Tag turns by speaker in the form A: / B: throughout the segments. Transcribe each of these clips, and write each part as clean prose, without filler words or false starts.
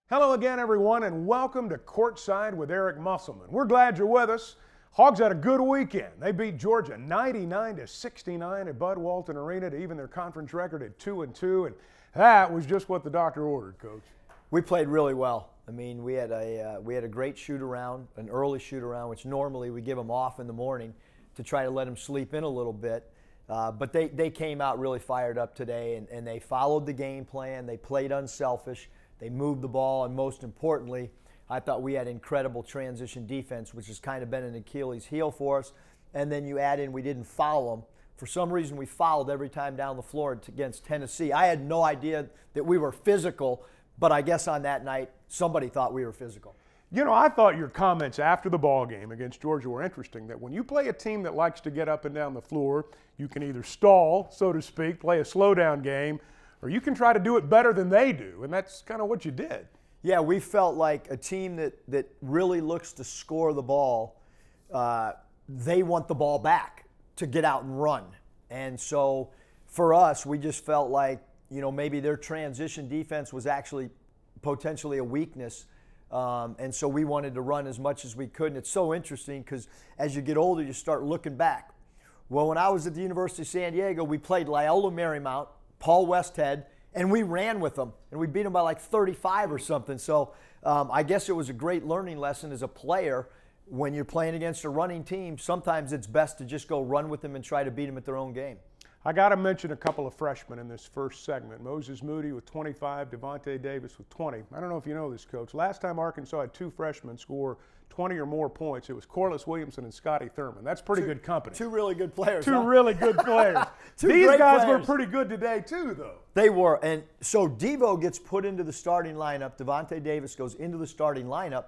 A: Hello again, everyone, and welcome to Courtside with Eric Musselman. We're glad you're with us. Hogs had a good weekend. They beat Georgia 99-69 at Bud Walton Arena to even their conference record at 2-2, and that was just what the doctor ordered, Coach.
B: We played really well. I mean, we had a great shoot-around, an early shoot-around, which normally we give them off in the morning to try to let them sleep in a little bit. But they came out really fired up today, and they followed the game plan. They played unselfish. They moved the ball, and most importantly, I thought we had incredible transition defense, which has kind of been an Achilles heel for us. And then you add in we didn't foul them. For some reason, we fouled every time down the floor against Tennessee. I had no idea that we were physical, but I guess on that night, somebody thought we were physical.
A: You know, I thought your comments after the ball game against Georgia were interesting, that when you play a team that likes to get up and down the floor, you can either stall, so to speak, play a slowdown game, or you can try to do it better than they do, and that's kind of what you did.
B: Yeah, we felt like a team that really looks to score the ball, they want the ball back to get out and run. And so for us, we just felt like, you know, maybe their transition defense was actually potentially a weakness. And so we wanted to run as much as we could. And it's so interesting because as you get older, you start looking back. Well, when I was at the University of San Diego, we played Loyola Marymount, Paul Westhead, and we ran with them. And we beat them by like 35 or something. So I guess it was a great learning lesson as a player. When you're playing against a running team, sometimes it's best to just go run with them and try to beat them at their own game.
A: I got to mention a couple of freshmen in this first segment. Moses Moody with 25, Devontae Davis with 20. I don't know if you know this, Coach. Last time Arkansas had two freshmen score 20 or more points, it was Corliss Williamson and Scotty Thurman. That's pretty good company.
B: Two really good players.
A: Two really good players. These guys were pretty good today, too, though.
B: They were. And so Devo gets put into the starting lineup. Devontae Davis goes into the starting lineup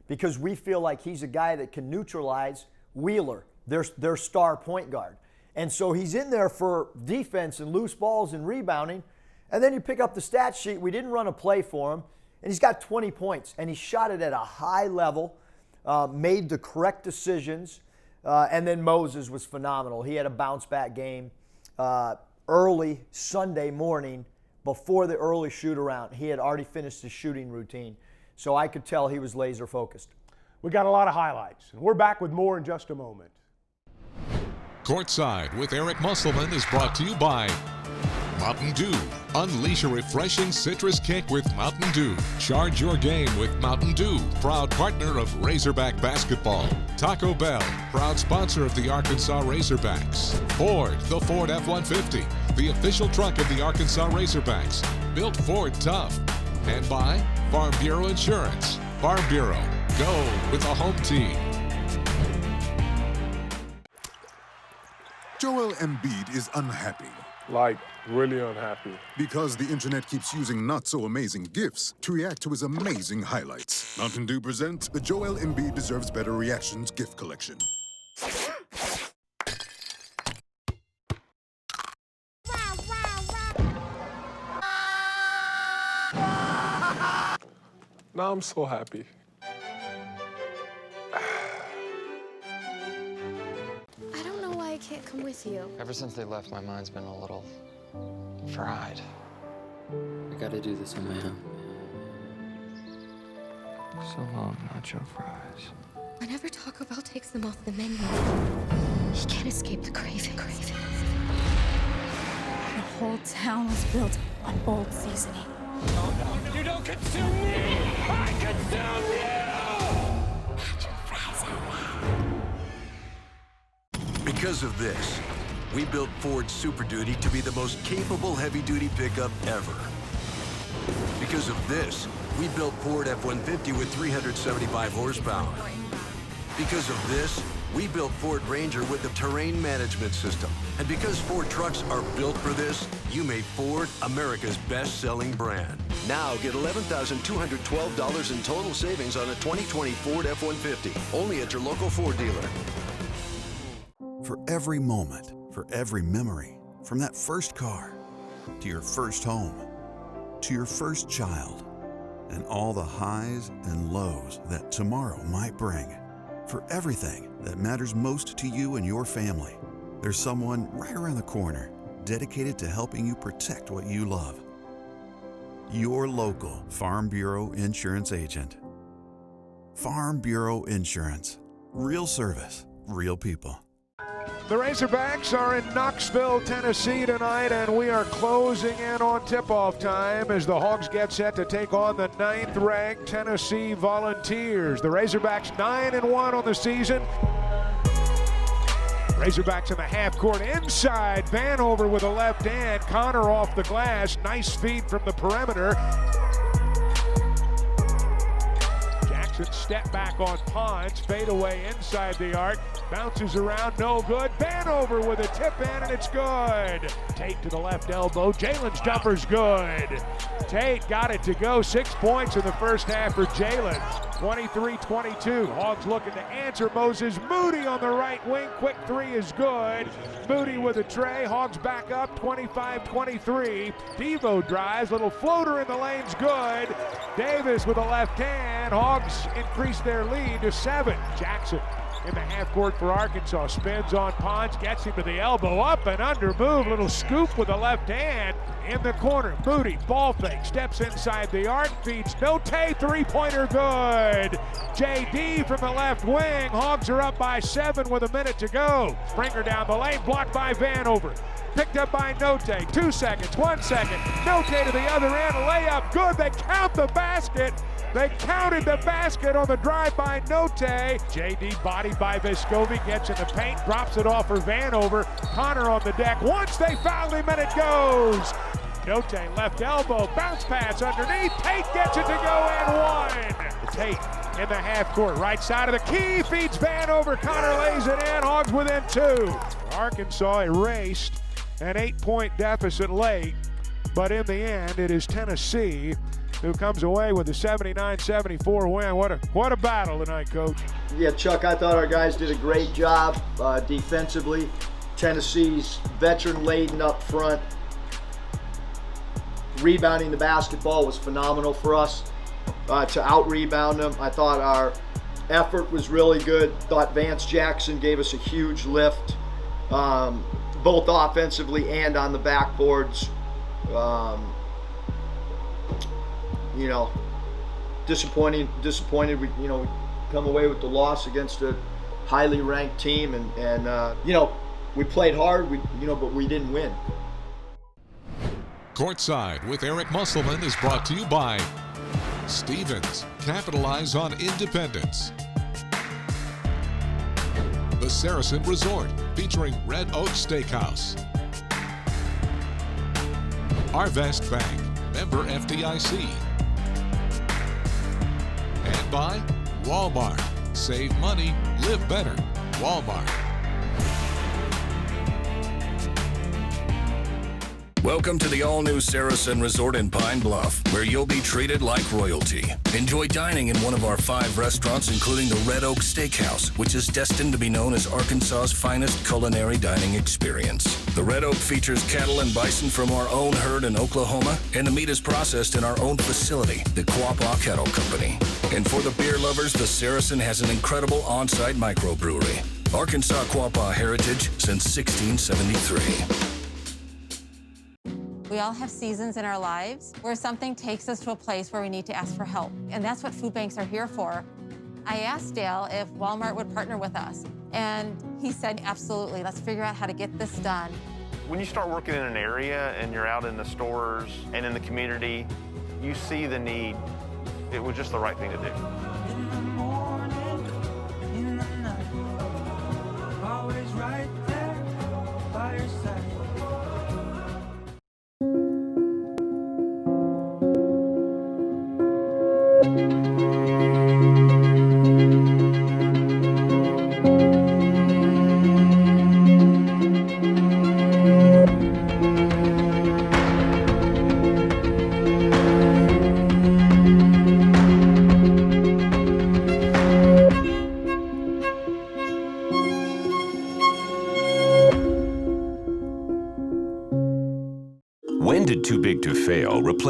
B: because we feel like he's a guy that can neutralize Wheeler, their star point guard. And so he's in there for defense and loose balls and rebounding. And then you pick up the stat sheet. We didn't run a play for him. And he's got 20 points. And he shot it at a high level, made the correct decisions. And then Moses was phenomenal. He had a bounce-back game early Sunday morning before the early shoot-around. He had already finished his shooting routine. So I could tell he was laser-focused.
A: We got a lot of highlights. And we're back with more in just a moment.
C: Courtside with Eric Musselman is brought to you by Mountain Dew. Unleash a refreshing citrus kick with Mountain Dew. Charge your game with Mountain Dew, proud partner of Razorback Basketball. Taco Bell, proud sponsor of the Arkansas Razorbacks. Ford, the Ford F-150, the official truck of the Arkansas Razorbacks. Built Ford tough. And by Farm Bureau Insurance. Farm Bureau, go with the home team.
D: Joel Embiid is unhappy.
E: Like, really unhappy.
D: Because the internet keeps using not-so-amazing GIFs to react to his amazing highlights. Mountain Dew presents the Joel Embiid Deserves Better Reactions GIF Collection.
E: Now I'm so happy.
F: I can't come with you.
G: Ever since they left, my mind's been a little fried.
H: I gotta do this on my own.
G: So long, nacho fries.
F: Whenever Taco Bell takes them off the menu, he can't escape the craving.
I: The whole town was built on old seasoning.
E: No, you don't consume me! I consume you!
I: Nacho fries are back.
J: Because of this, we built Ford Super Duty to be the most capable heavy-duty pickup ever. Because of this, we built Ford F-150 with 375 horsepower. Because of this, we built Ford Ranger with the terrain management system. And because Ford trucks are built for this, you made Ford America's best-selling brand. Now get $11,212 in total savings on a 2020 Ford F-150. Only at your local Ford dealer.
K: For every moment, for every memory, from that first car, to your first home, to your first child, and all the highs and lows that tomorrow might bring. For everything that matters most to you and your family, there's someone right around the corner dedicated to helping you protect what you love. Your local Farm Bureau Insurance agent. Farm Bureau Insurance. Real service, real people.
A: The Razorbacks are in Knoxville, Tennessee tonight, and we are closing in on tip-off time as the Hogs get set to take on the 9th-ranked Tennessee Volunteers. The Razorbacks 9-1 on the season. Razorbacks in the half court inside. Vanover with a left hand. Connor off the glass. Nice feed from the perimeter. Jackson step back on Pons. Fade away inside the arc. Bounces around, no good. Vanover with a tip in, and it's good. Tate to the left elbow. Jalen's jumper's good. Tate got it to go. 6 points in the first half for Jalen. 23-22. Hogs looking to answer. Moses Moody on the right wing. Quick three is good. Moody with a tray. Hogs back up 25-23. Devo drives. Little floater in the lane's good. Davis with a left hand. Hogs increase their lead to 7. Jackson in the half court for Arkansas. Spins on Pons. Gets him to the elbow. Up and under move. Little scoop with the left hand. In the corner, Moody, ball fake, steps inside the arc, feeds Note, three-pointer good. JD from the left wing. Hogs are up by 7 with a minute to go. Springer down the lane, blocked by Vanover. Picked up by Note, 2 seconds, 1 second. Note to the other end, layup good. They count the basket. They counted the basket on the drive by Note. JD bodied by Vescovi, gets in the paint, drops it off for Vanover. Connor on the deck. Once they fouled him and it goes. Note left elbow, bounce pass underneath. Tate gets it to go and 1. Tate in the half court, right side of the key, feeds Vanover. Connor lays it in. Hogs within 2. Arkansas erased an 8-point deficit late, but in the end, it is Tennessee who comes away with a 79-74 win. What a battle tonight, Coach.
B: Yeah, Chuck, I thought our guys did a great job defensively. Tennessee's veteran-laden up front. Rebounding the basketball was phenomenal for us to out-rebound them. I thought our effort was really good. Thought Vance Jackson gave us a huge lift, both offensively and on the backboards. Disappointed. We come away with the loss against a highly ranked team, and we played hard. But we didn't win.
C: Courtside with Eric Musselman is brought to you by Stevens. Capitalize on independence. The Saracen Resort, featuring Red Oak Steakhouse. Arvest Bank, member FDIC. And by Walmart. Save money, live better. Walmart.
L: Welcome to the all-new Saracen Resort in Pine Bluff, where you'll be treated like royalty. Enjoy dining in one of our 5 restaurants, including the Red Oak Steakhouse, which is destined to be known as Arkansas's finest culinary dining experience. The Red Oak features cattle and bison from our own herd in Oklahoma, and the meat is processed in our own facility, the Quapaw Cattle Company. And for the beer lovers, the Saracen has an incredible on-site microbrewery. Arkansas Quapaw heritage since 1673.
M: We all have seasons in our lives where something takes us to a place where we need to ask for help. And that's what food banks are here for. I asked Dale if Walmart would partner with us. And he said, absolutely, let's figure out how to get this done.
N: When you start working in an area and you're out in the stores and in the community, you see the need. It was just the right thing to do.
E: In the morning, in the night, always right there by your side.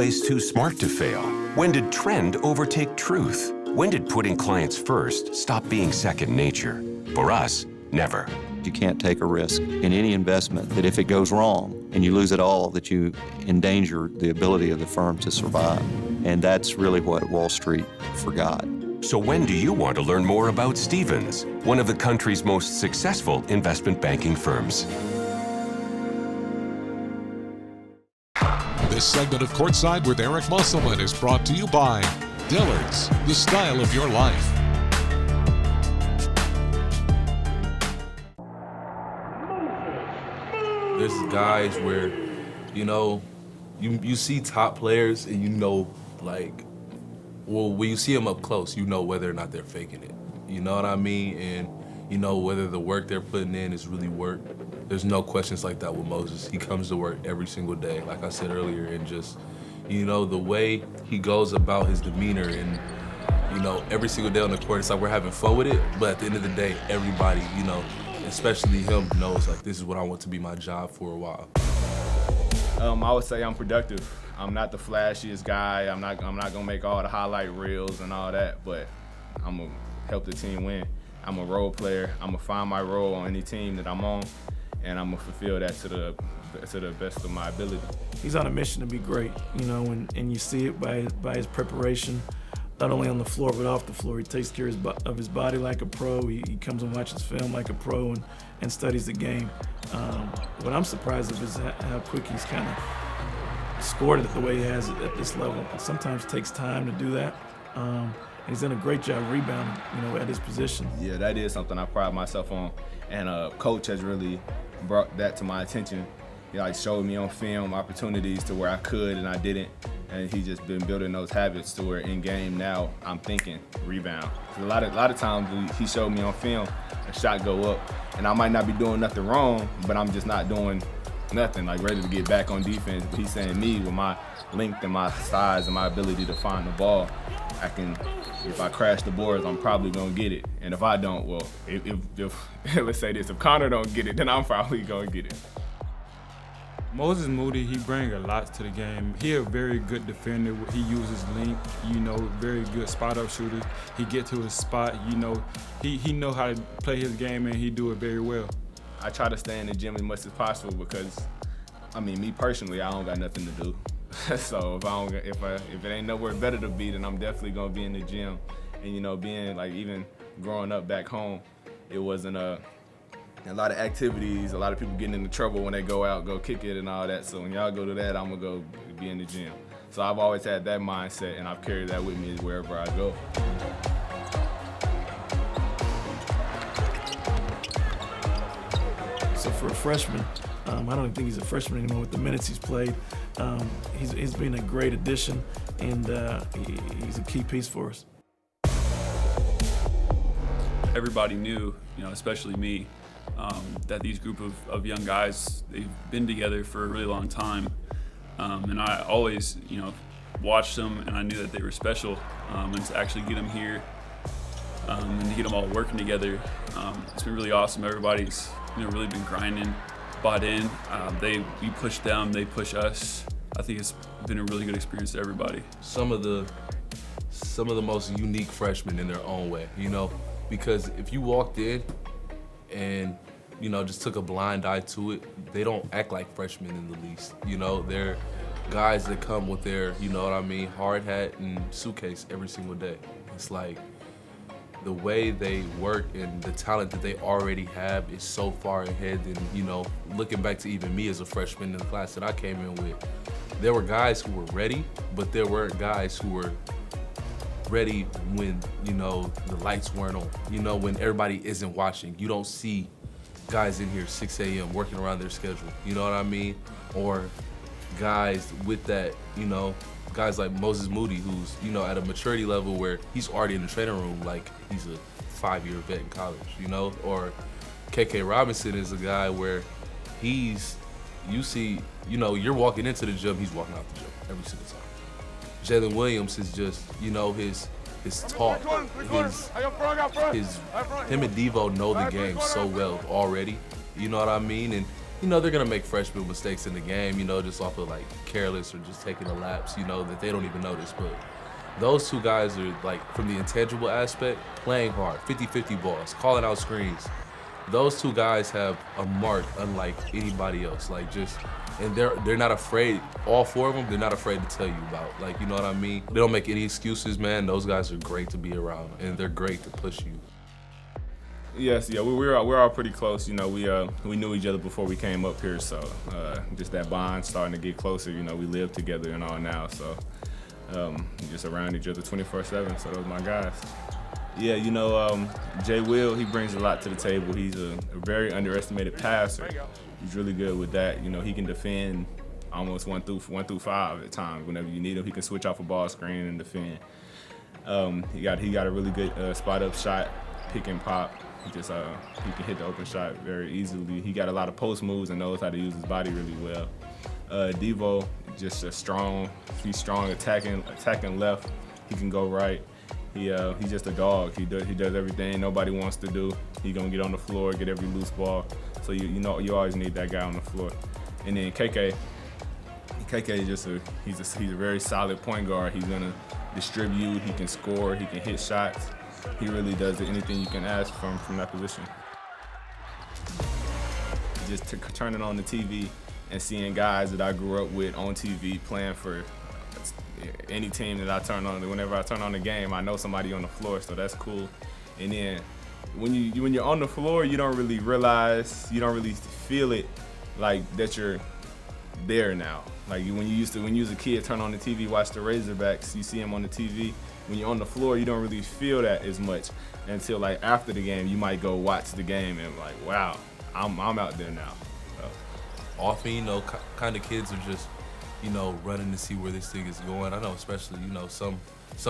O: plays too smart to fail? When did trend overtake truth? When did putting clients first stop being second nature? For us, never.
P: You can't take a risk in any investment that if it goes wrong and you lose it all, that you endanger the ability of the firm to survive. And that's really what Wall Street forgot.
O: So when do you want to learn more about Stephens, one of the country's most successful investment banking firms?
C: This segment of Courtside with Eric Musselman is brought to you by Dillard's, the style of your life.
Q: There's guys where, you see top players and when you see them up close, you know whether or not they're faking it. You know what I mean? And you know whether the work they're putting in is really work. There's no questions like that with Moses. He comes to work every single day, like I said earlier, and just, the way he goes about his demeanor and, every single day on the court, it's like we're having fun with it, but at the end of the day, everybody, especially him, knows like this is what I want to be my job for a while.
R: I would say I'm productive. I'm not the flashiest guy. I'm not gonna make all the highlight reels and all that, but I'm gonna help the team win. I'm a role player. I'm gonna find my role on any team that I'm on, and I'm gonna fulfill that to the best of my ability.
S: He's on a mission to be great, and you see it by his preparation, not only on the floor but off the floor. He takes care of his body like a pro. He comes and watches film like a pro and studies the game. What I'm surprised of is how quick he's kind of scored it the way he has it at this level. It sometimes takes time to do that. And he's done a great job rebounding, at his position.
R: Yeah, that is something I pride myself on, and coach has really brought that to my attention. He showed me on film opportunities to where I could and I didn't, and he's just been building those habits to where in game now I'm thinking rebound. A lot of times he showed me on film a shot go up, and I might not be doing nothing wrong, but I'm just not doing nothing, ready to get back on defense. But he's saying me, with my length and my size and my ability to find the ball, if I crash the boards, I'm probably gonna get it. And if I don't, well, if let's say this, if Connor don't get it, then I'm probably gonna get it.
T: Moses Moody, he brings a lot to the game. He a very good defender. He uses length, very good spot-up shooter. He get to his spot, he know how to play his game, and he do it very well.
R: I try to stay in the gym as much as possible because, me personally, I don't got nothing to do. So if it ain't nowhere better to be, then I'm definitely gonna be in the gym. And being even growing up back home, it wasn't a lot of activities, a lot of people getting into trouble when they go out, go kick it and all that. So when y'all go to that, I'm gonna go be in the gym. So I've always had that mindset, and I've carried that with me wherever I go.
S: So for a freshman, I don't even think he's a freshman anymore with the minutes he's played. He's been a great addition, and he's a key piece for us.
U: Everybody knew, especially me, that these group of young guys, they've been together for a really long time. And I always, watched them, and I knew that they were special. And to actually get them here and to get them all working together, it's been really awesome. Everybody's really been grinding, bought in. We push them, they push us. I think it's been a really good experience to everybody.
Q: Some of the most unique freshmen in their own way, because if you walked in and just took a blind eye to it, they don't act like freshmen in the least. They're guys that come with their, hard hat and suitcase every single day. It's like the way they work and the talent that they already have is so far ahead than, looking back to even me as a freshman in the class that I came in with. There were guys who were ready, but there weren't guys who were ready when, the lights weren't on. When everybody isn't watching. You don't see guys in here 6 a.m. working around their schedule, you know what I mean? Or guys with that, guys like Moses Moody, who's, at a maturity level where he's already in the training room like he's a 5-year vet in college, Or KK Robinson is a guy where you're walking into the gym, he's walking out the gym every single time. Jalen Williams is just, his talk, him and Devo know the game so well already, you know what I mean? And you know, they're gonna make freshman mistakes in the game, you know, just off of like careless or just taking a lapse, you know, that they don't even notice. But those two guys are like, from the intangible aspect, playing hard, 50-50 balls, calling out screens. Those two guys have a mark unlike anybody else. Like just, and they're not afraid, all four of them, they're not afraid to tell you about. Like, you know what I mean? They don't make any excuses, man. Those guys are great to be around, and they're great to push you.
R: Yes, yeah, we're all pretty close. You know, we knew each other before we came up here, so just that bond starting to get closer. You know, we live together and all now, so just around each other 24/7. So those are my guys. Yeah, you know, Jay Will, he brings a lot to the table. He's a very underestimated passer. He's really good with that. You know, he can defend almost 1 through 5 at times. Whenever you need him, he can switch off a ball screen and defend. He got a really good spot up shot, pick and pop. He can hit the open shot very easily. He got a lot of post moves and knows how to use his body really well. Devo, just he's strong attacking left. He can go right. He's just a dog. He does everything nobody wants to do. He gonna get on the floor, get every loose ball. So you always need that guy on the floor. And then KK is he's a very solid point guard. He's gonna distribute. He can score. He can hit shots. He really does anything you can ask from that position. Just turning on the TV and seeing guys that I grew up with on TV playing for any team that I turn on. Whenever I turn on the game, I know somebody on the floor, so that's cool. And then when you're on the floor, you don't really realize, you don't really feel it like that you're there now. Like when you was a kid, turn on the TV, watch the Razorbacks, you see them on the TV. When you're on the floor, you don't really feel that as much until like after the game, you might go watch the game and like, wow, I'm out there now. So.
Q: Often, you know, kind of kids are just, you know, running to see where this thing is going. I know, especially, you know, some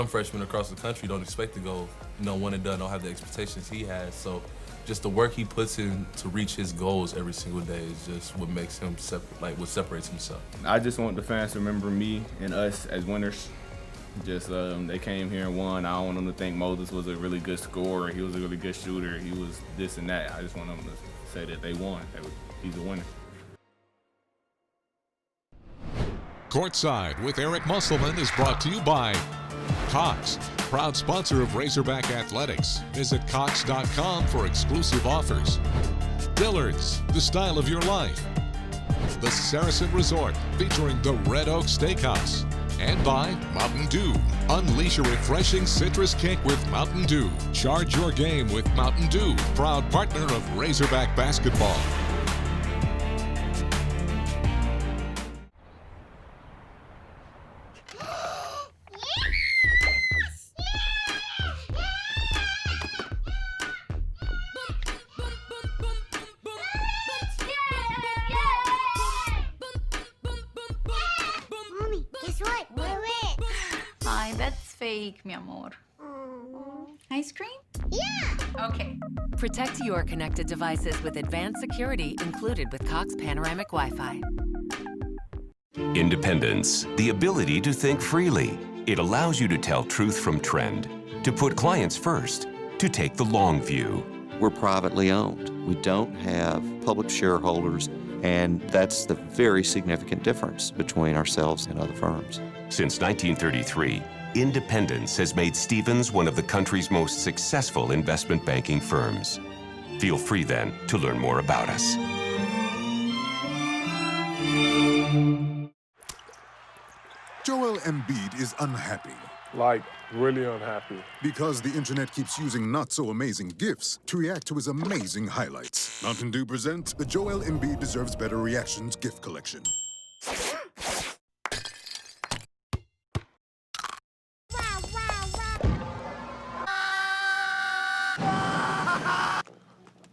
Q: freshmen across the country don't expect to go, you know, one and done, don't have the expectations he has. So just the work he puts in to reach his goals every single day is just what makes him what separates himself. I just want the fans to remember me and us as winners. Just they came here and won. I don't want them to think Moses was a really good scorer. He was a really good shooter. He was this and that. I just want them to say that they won. He's a winner.
C: Courtside with Eric Musselman is brought to you by Cox, proud sponsor of Razorback Athletics. Visit Cox.com for exclusive offers. Dillard's, the style of your life. The Saracen Resort, featuring the Red Oak Steakhouse. And by Mountain Dew. Unleash a refreshing citrus kick with Mountain Dew. Charge your game with Mountain Dew, proud partner of Razorback basketball.
I: That's fake, mi amor. Ice cream? Yeah! Okay.
D: Protect your connected devices with advanced security included with Cox Panoramic Wi-Fi.
O: Independence, the ability to think freely. It allows you to tell truth from trend, to put clients first, to take the long view.
P: We're privately owned. We don't have public shareholders, and that's the very significant difference between ourselves and other firms.
O: Since 1933, Independence has made Stephens one of the country's most successful investment banking firms. Feel free then to learn more about us.
V: Joel Embiid is unhappy.
W: Like, really unhappy.
V: Because the internet keeps using not-so-amazing GIFs to react to his amazing highlights. Mountain Dew presents the Joel Embiid Deserves Better Reactions GIF Collection.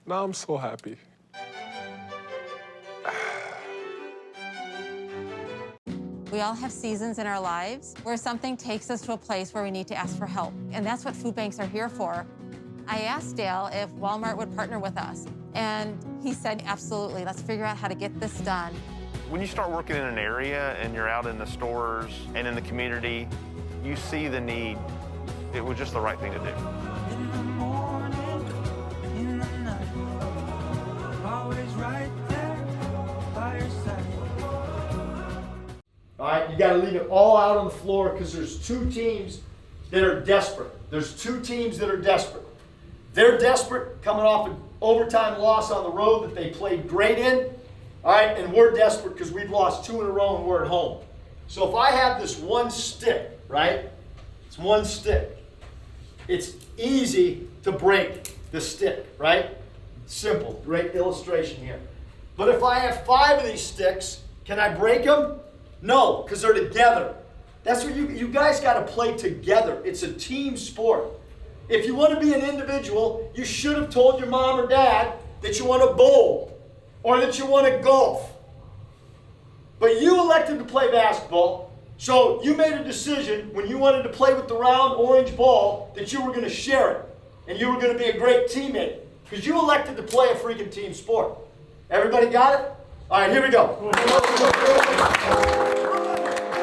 W: Now I'm so happy.
M: We all have seasons in our lives where something takes us to a place where we need to ask for help. And that's what food banks are here for. I asked Dale if Walmart would partner with us. And he said, absolutely, let's figure out how to get this done.
N: When you start working in an area and you're out in the stores and in the community, you see the need. It was just the right thing to do.
E: In the morning, in the night, always right there
B: All right, you got to leave it all out on the floor because there's two teams that are desperate. There's two teams that are desperate. They're desperate, coming off an overtime loss on the road that they played great in. All right, and we're desperate because we've lost 2 in a row and we're at home. So if I have this one stick, right? It's one stick. It's easy to break the stick, right? Simple, great illustration here. But if I have 5 of these sticks, can I break them? No, because they're together. That's what you guys got to play together. It's a team sport. If you want to be an individual, you should have told your mom or dad that you want to bowl or that you want to golf. But you elected to play basketball, so you made a decision when you wanted to play with the round orange ball that you were going to share it and you were going to be a great teammate because you elected to play a freaking team sport. Everybody got it? All right, here we go.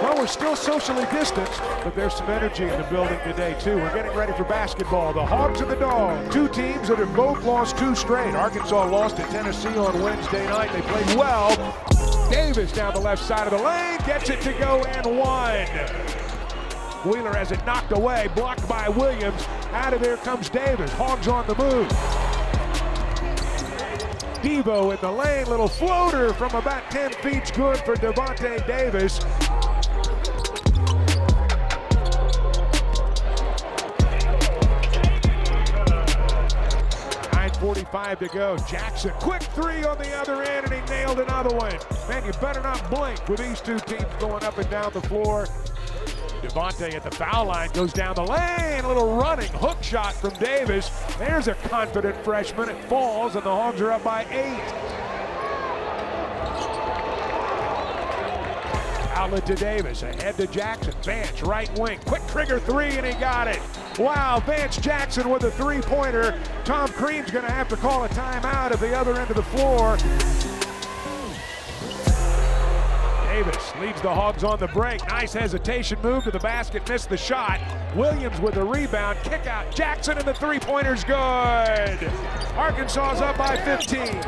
A: Well, we're still socially distanced, but there's some energy in the building today, too. We're getting ready for basketball. The Hogs and the Dogs, 2 teams that have both lost 2 straight. Arkansas lost to Tennessee on Wednesday night. They played well. Davis down the left side of the lane, gets it to go and 1. Wheeler has it knocked away, blocked by Williams. Out of there comes Davis. Hogs on the move. Devo in the lane, little floater from about 10 feet, good for Devontae Davis. 9:45 to go. Jackson, quick 3 on the other end, and he nailed another one. Man, you better not blink with these 2 teams going up and down the floor. Devontae at the foul line goes down the lane. A little running hook shot from Davis. There's a confident freshman. It falls, and the Hogs are up by 8. Outlet to Davis. Ahead to Jackson. Vance, right wing. Quick trigger 3, and he got it. Wow, Vance Jackson with a 3-pointer. Tom Crean's going to have to call a timeout at the other end of the floor. Davis leads the Hogs on the break. Nice hesitation move to the basket, missed the shot. Williams with the rebound, kick out. Jackson, and the 3-pointer's good. Arkansas's up by 15.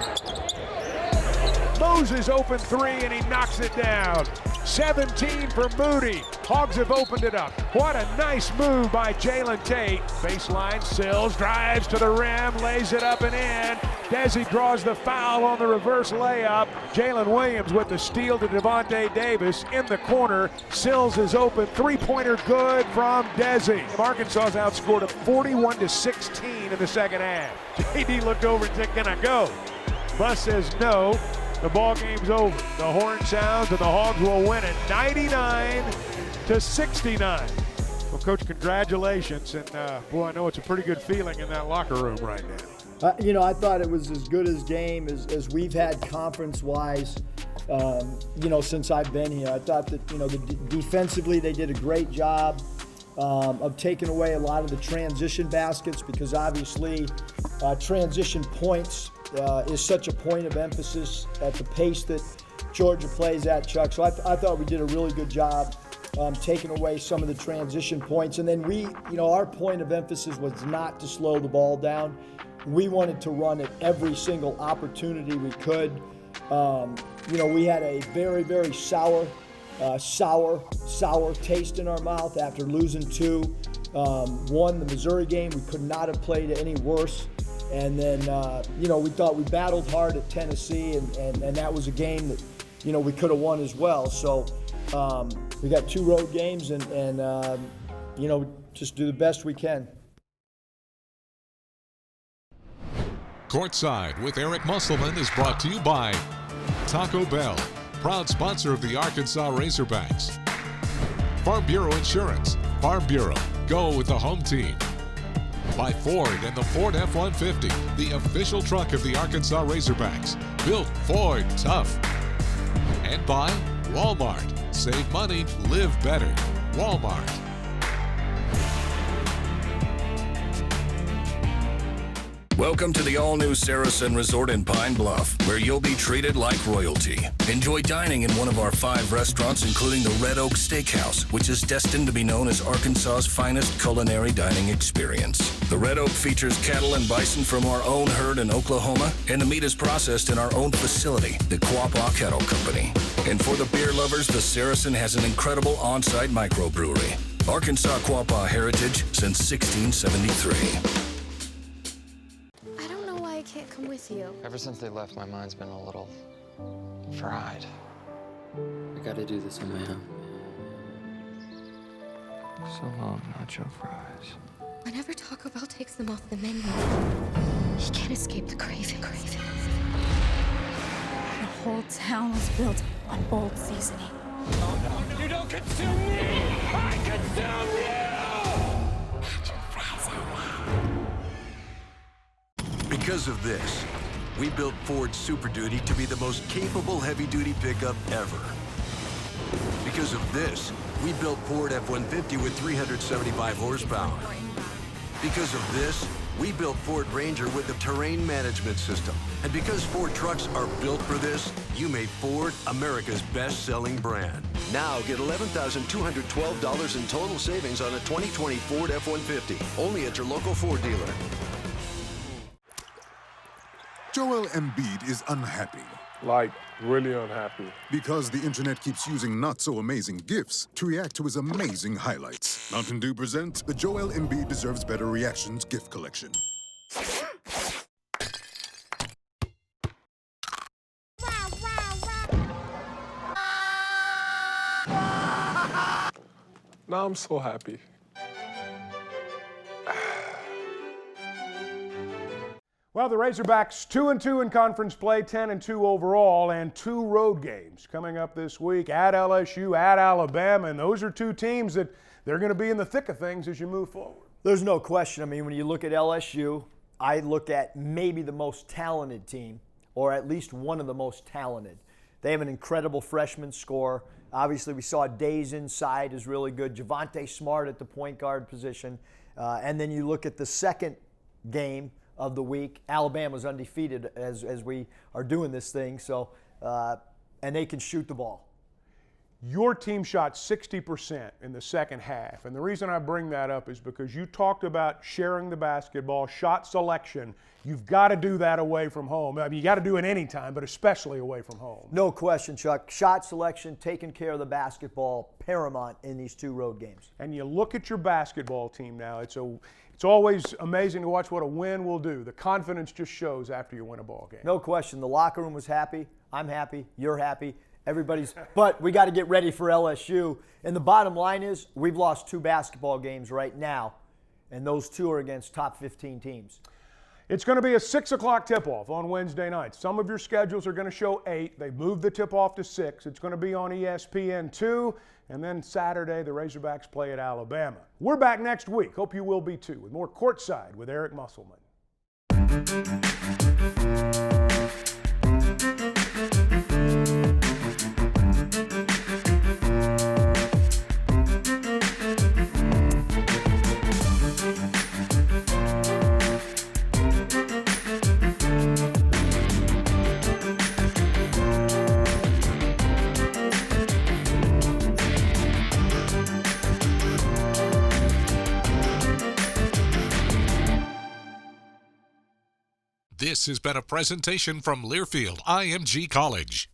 A: Moses open 3, and he knocks it down. 17 for Moody. Hogs have opened it up. What a nice move by Jalen Tate. Baseline, Sills drives to the rim, lays it up and in. Desi draws the foul on the reverse layup. Jalen Williams with the steal to Devontae Davis in the corner. Sills is open, 3-pointer good from Desi. Arkansas's outscored at 41-16 in the second half. JD looked over and said, "Can I go?" Bus says no. The ball game's over. The horn sounds, and the Hogs will win it 99-69. Well, Coach, congratulations. And, boy, I know it's a pretty good feeling in that locker room right now.
B: I thought it was as good a game as we've had conference-wise, since I've been here. I thought that, defensively they did a great job of taking away a lot of the transition baskets because obviously transition points is such a point of emphasis at the pace that Georgia plays at, Chuck. So I thought we did a really good job taking away some of the transition points. And then our point of emphasis was not to slow the ball down. We wanted to run at every single opportunity we could. We had a very, very sour taste in our mouth after losing 2. One, the Missouri game, we could not have played any worse. And then, we thought we battled hard at Tennessee, and that was a game that, we could have won as well. So we got 2 road games and just do the best we can.
C: Courtside with Eric Musselman is brought to you by Taco Bell, proud sponsor of the Arkansas Razorbacks. Farm Bureau Insurance. Farm Bureau. Go with the home team. By Ford and the Ford F-150, the official truck of the Arkansas Razorbacks. Built Ford tough. And by Walmart. Save money, live better. Walmart.
L: Welcome to the all-new Saracen Resort in Pine Bluff, where you'll be treated like royalty. Enjoy dining in one of our 5 restaurants, including the Red Oak Steakhouse, which is destined to be known as Arkansas's finest culinary dining experience. The Red Oak features cattle and bison from our own herd in Oklahoma, and the meat is processed in our own facility, the Quapaw Cattle Company. And for the beer lovers, the Saracen has an incredible on-site microbrewery. Arkansas Quapaw heritage since 1673.
F: I don't know why I can't come with you.
G: Ever since they left, my mind's been a little fried.
H: I gotta do this on my own.
G: So long, nacho fries.
F: Whenever Taco Bell takes them off the menu, he can't escape the craving.
I: The whole town was built on bold seasoning.
E: Oh no, you don't consume me! I consume you!
J: Because of this, we built Ford Super Duty to be the most capable heavy-duty pickup ever. Because of this, we built Ford F-150 with 375 horsepower. Because of this, we built Ford Ranger with the terrain management system. And because Ford trucks are built for this, you made Ford America's best-selling brand. Now get $11,212 in total savings on a 2020 Ford F-150. Only at your local Ford dealer.
V: Joel Embiid is unhappy.
W: Like, really unhappy.
V: Because the internet keeps using not-so-amazing GIFs to react to his amazing highlights. Mountain Dew presents the Joel Embiid Deserves Better Reactions GIF Collection.
W: Now I'm so happy.
A: Well, the Razorbacks 2-2 in conference play, 10-2 overall, and 2 road games coming up this week at LSU, at Alabama, and those are 2 teams that they're going to be in the thick of things as you move forward.
B: There's no question. I mean, when you look at LSU, I look at maybe the most talented team, or at least one of the most talented. They have an incredible freshman scorer. Obviously, we saw Days inside is really good. Javonte Smart at the point guard position. And then you look at the second game of the week. Alabama's undefeated as we are doing this thing, so and they can shoot the ball.
A: Your team shot 60% in the second half, and the reason I bring that up is because you talked about sharing the basketball, shot selection. You've got to do that away from home. I mean, you got to do it any time, but especially away from home.
B: No question, Chuck. Shot selection, taking care of the basketball, paramount in these 2 road games.
A: And you look at your basketball team now, it's always amazing to watch what a win will do. The confidence just shows after you win a ball game.
B: No question. The locker room was happy. I'm happy. You're happy. Everybody's. But we got to get ready for LSU. And the bottom line is we've lost 2 basketball games right now, and those 2 are against top 15 teams.
A: It's going to be a 6 o'clock tip-off on Wednesday night. Some of your schedules are going to show 8. They moved the tip-off to 6. It's going to be on ESPN2. And then Saturday, the Razorbacks play at Alabama. We're back next week. Hope you will be too, with more Courtside with Eric Musselman.
C: This has been a presentation from Learfield IMG College.